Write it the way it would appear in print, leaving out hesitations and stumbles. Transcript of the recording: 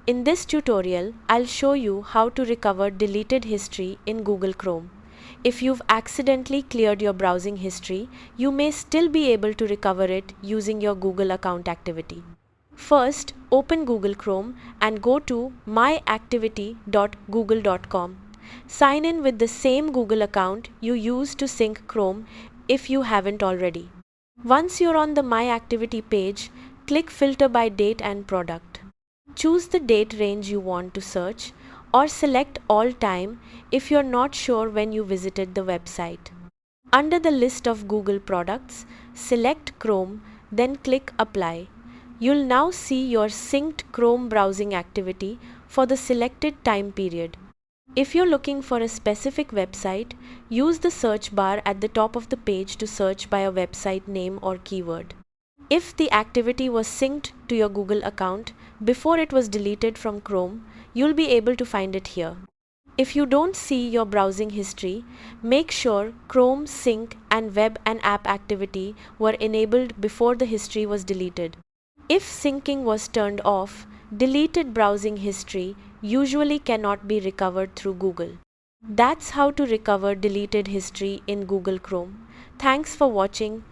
In this tutorial, I'll show you how to recover deleted history in Google Chrome. If you've accidentally cleared your browsing history, you may still be able to recover it using your Google account activity. First, open Google Chrome and go to myactivity.google.com. Sign in with the same Google account you used to sync Chrome if you haven't already. Once you're on the My Activity page, click Filter by Date and Product. Choose the date range you want to search, or select All Time if you're not sure when you visited the website. Under the list of Google products, select Chrome, then click Apply. You'll now see your synced Chrome browsing activity for the selected time period. If you're looking for a specific website, use the search bar at the top of the page to search by a website name or keyword. If the activity was synced to your Google account before it was deleted from Chrome, you'll be able to find it here. If you don't see your browsing history, make sure Chrome, Sync, and Web and App activity were enabled before the history was deleted. If syncing was turned off, deleted browsing history usually cannot be recovered through Google. That's how to recover deleted history in Google Chrome. Thanks for watching.